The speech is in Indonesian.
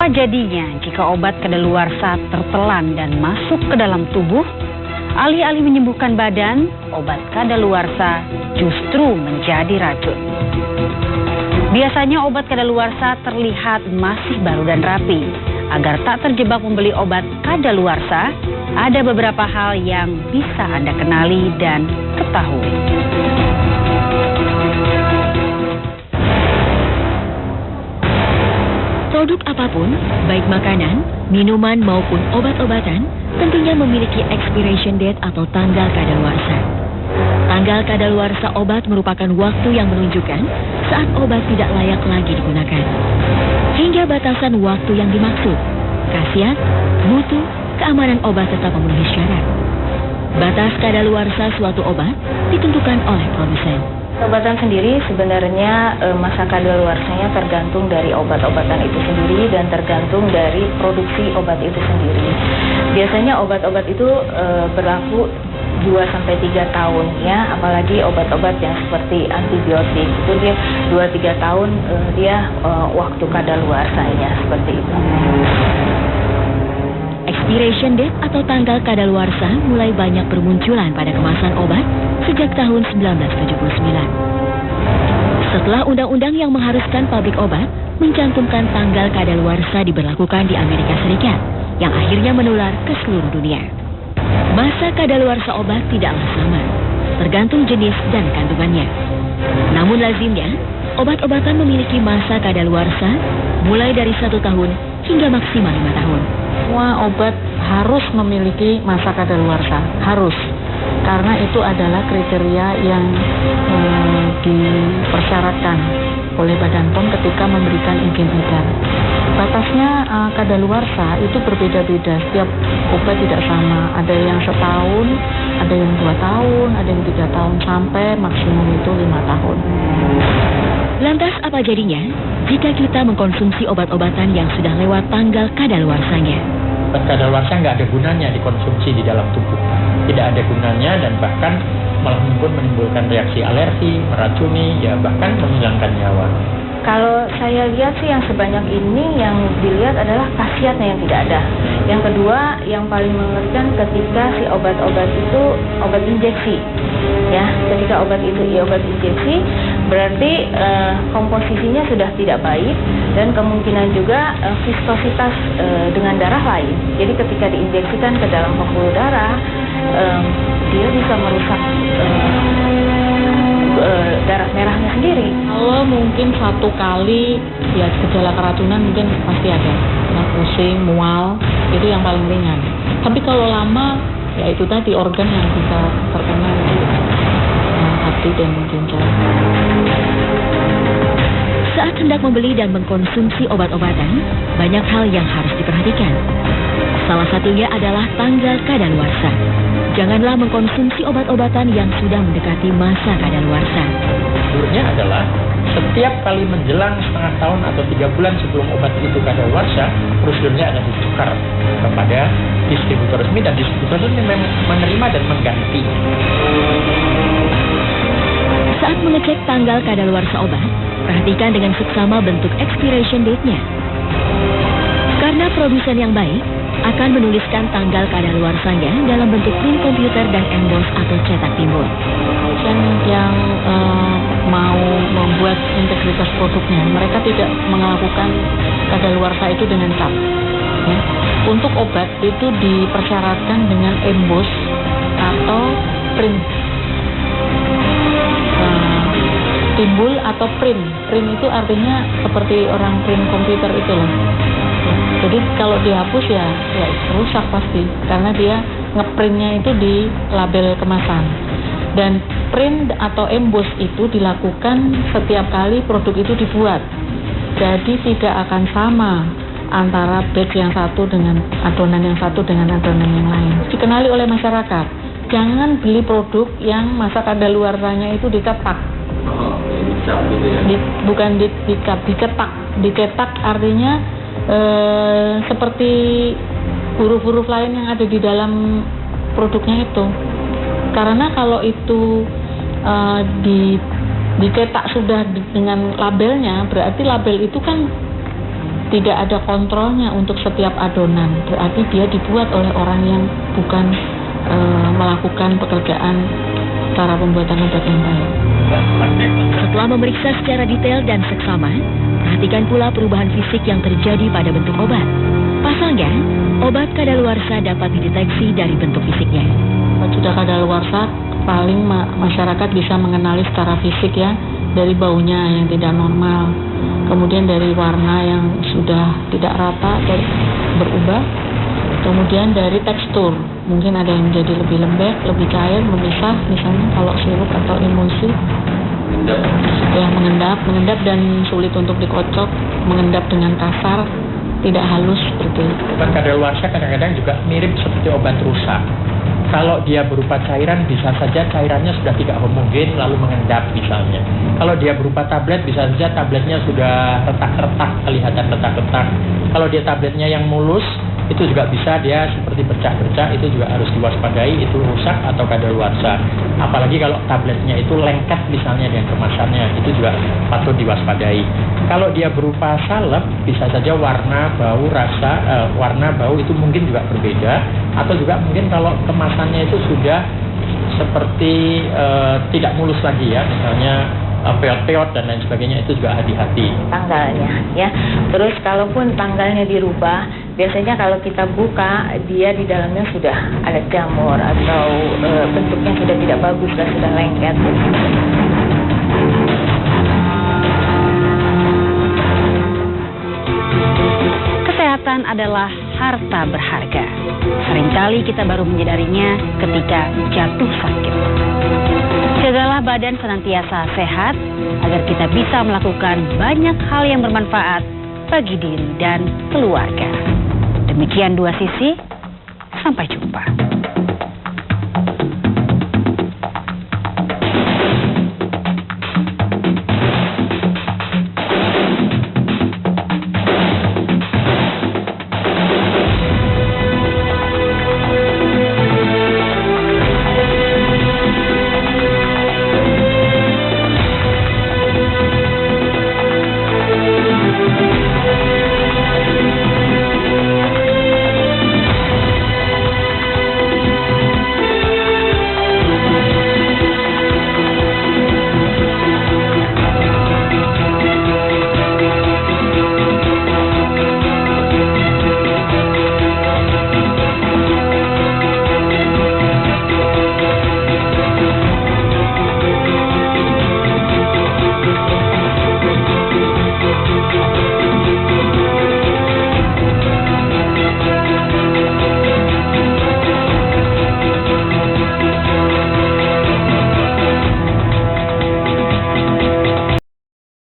Apa jadinya jika obat kadaluarsa tertelan dan masuk ke dalam tubuh? Alih-alih menyembuhkan badan, obat kadaluarsa justru menjadi racun. Biasanya obat kadaluarsa terlihat masih baru dan rapi. Agar tak terjebak membeli obat kadaluarsa, ada beberapa hal yang bisa Anda kenali dan ketahui. Produk apapun, baik makanan, minuman maupun obat-obatan, tentunya memiliki expiration date atau tanggal kadaluarsa. Tanggal kadaluarsa obat merupakan waktu yang menunjukkan saat obat tidak layak lagi digunakan. Hingga batasan waktu yang dimaksud, khasiat, mutu, keamanan obat tetap memenuhi syarat. Batas kadaluarsa suatu obat ditentukan oleh produsen. Obatan sendiri sebenarnya masa kadaluarsanya tergantung dari obat-obatan itu sendiri dan tergantung dari produksi obat itu sendiri. Biasanya obat-obat itu berlaku 2-3 tahun ya, apalagi obat-obat yang seperti antibiotik itu dia 2-3 tahun dia waktu kadaluarsanya seperti itu. Expiration date atau tanggal kadaluarsa mulai banyak bermunculan pada kemasan obat sejak tahun 1979. Setelah undang-undang yang mengharuskan pabrik obat mencantumkan tanggal kadaluarsa diberlakukan di Amerika Serikat, yang akhirnya menular ke seluruh dunia. Masa kadaluarsa obat tidaklah sama, tergantung jenis dan kandungannya. Namun lazimnya, obat-obatan memiliki masa kadaluarsa mulai dari 1 tahun hingga maksimal 5 tahun. Semua obat harus memiliki masa kadaluarsa, harus. Karena itu adalah kriteria yang dipersyaratkan oleh Badan POM ketika memberikan izin edar. Batasnya kadaluarsa itu berbeda-beda, setiap obat tidak sama. Ada yang setahun, ada yang 2 tahun, ada yang 3 tahun, sampai maksimum itu 5 tahun. Lantas apa jadinya jika kita mengkonsumsi obat-obatan yang sudah lewat tanggal kadaluarsanya? Obat kadaluarsa nggak ada gunanya dikonsumsi di dalam tubuh. Tidak ada gunanya dan bahkan malah menimbulkan reaksi alergi, meracuni, ya bahkan menghilangkan nyawa. Kalau saya lihat sih yang sebanyak ini yang dilihat adalah khasiatnya yang tidak ada. Yang kedua, yang paling mengerikan ketika si obat-obat itu obat injeksi. Ya, ketika obat itu obat injeksi, berarti komposisinya sudah tidak baik dan kemungkinan juga viskositas dengan darah lain. Jadi ketika diinjeksikan ke dalam pembuluh darah, dia bisa merusak darah merahnya sendiri. Kalau mungkin 1 kali ya gejala keracunan mungkin pasti ada, pusing, mual, itu yang paling ringan. Tapi kalau lama, ya itu tadi organ yang bisa terkena, hati dan ginjal. Saat hendak membeli dan mengkonsumsi obat-obatan, banyak hal yang harus diperhatikan. Salah satunya adalah tanggal kadaluarsa. Janganlah mengkonsumsi obat-obatan yang sudah mendekati masa kadaluarsa. Prosedurnya adalah setiap kali menjelang setengah tahun atau 3 bulan sebelum obat itu kadaluarsa, prosedurnya akan ditukar kepada distributor resmi dan distributor resmi menerima dan mengganti. Saat mengecek tanggal kadaluarsa obat, perhatikan dengan seksama bentuk expiration date-nya. Karena produsen yang baik akan menuliskan tanggal kadaluarsanya dalam bentuk print komputer dan emboss atau cetak timbul. Produsen yang mau membuat integritas produknya, mereka tidak melakukan kadaluarsa itu dengan cap. Ya. Untuk obat itu dipersyaratkan dengan emboss atau print timbul atau print. Print itu artinya seperti orang print komputer itu loh. Jadi kalau dihapus ya rusak pasti, karena dia ngeprintnya itu di label kemasan. Dan print atau emboss itu dilakukan setiap kali produk itu dibuat. Jadi tidak akan sama antara batch yang satu dengan adonan yang satu dengan adonan yang lain. Dikenali oleh masyarakat, jangan beli produk yang masa kadaluarsanya itu dicetak. Dicap gitu ya? Bukan dicetak. Dicetak artinya seperti huruf-huruf lain yang ada di dalam produknya itu. Karena kalau itu dicetak sudah dengan labelnya, berarti label itu kan tidak ada kontrolnya untuk setiap adonan. Berarti dia dibuat oleh orang yang bukan melakukan pekerjaan cara pembuatan obat yang baik. Setelah memeriksa secara detail dan seksama, perhatikan pula perubahan fisik yang terjadi pada bentuk obat. Pasalnya, obat kadaluarsa dapat dideteksi dari bentuk fisiknya. Sudah kadaluarsa, paling masyarakat bisa mengenali secara fisik ya, dari baunya yang tidak normal, kemudian dari warna yang sudah tidak rata atau berubah, kemudian dari tekstur, mungkin ada yang menjadi lebih lembek, lebih cair, memisah, misalnya kalau sirup atau emulsi, yang mengendap dan sulit untuk dikocok, mengendap dengan kasar, tidak halus seperti itu. Obat kadaluarsa kadang-kadang juga mirip seperti obat rusak. Kalau dia berupa cairan, bisa saja cairannya sudah tidak homogen lalu mengendap misalnya. Kalau dia berupa tablet, bisa saja tabletnya sudah retak-retak, kelihatan retak-retak. Kalau dia tabletnya yang mulus, itu juga bisa dia seperti bercak-bercak, itu juga harus diwaspadai, itu rusak atau kadaluarsa. Apalagi kalau tabletnya itu lengket misalnya dengan kemasannya, itu juga patut diwaspadai. Kalau dia berupa salep, bisa saja warna, bau, warna, bau itu mungkin juga berbeda. Atau juga mungkin kalau kemasannya itu sudah seperti tidak mulus lagi ya, misalnya peot-peot dan lain sebagainya, itu juga hati-hati. Tanggalnya ya. Terus kalaupun tanggalnya dirubah, biasanya kalau kita buka dia di dalamnya sudah ada jamur atau bentuknya sudah tidak bagus dan sudah lengket. Kesehatan adalah harta berharga. Seringkali kita baru menyadarinya ketika jatuh sakit. Jagalah badan senantiasa sehat agar kita bisa melakukan banyak hal yang bermanfaat bagi diri dan keluarga. Demikian Dua Sisi, sampai jumpa.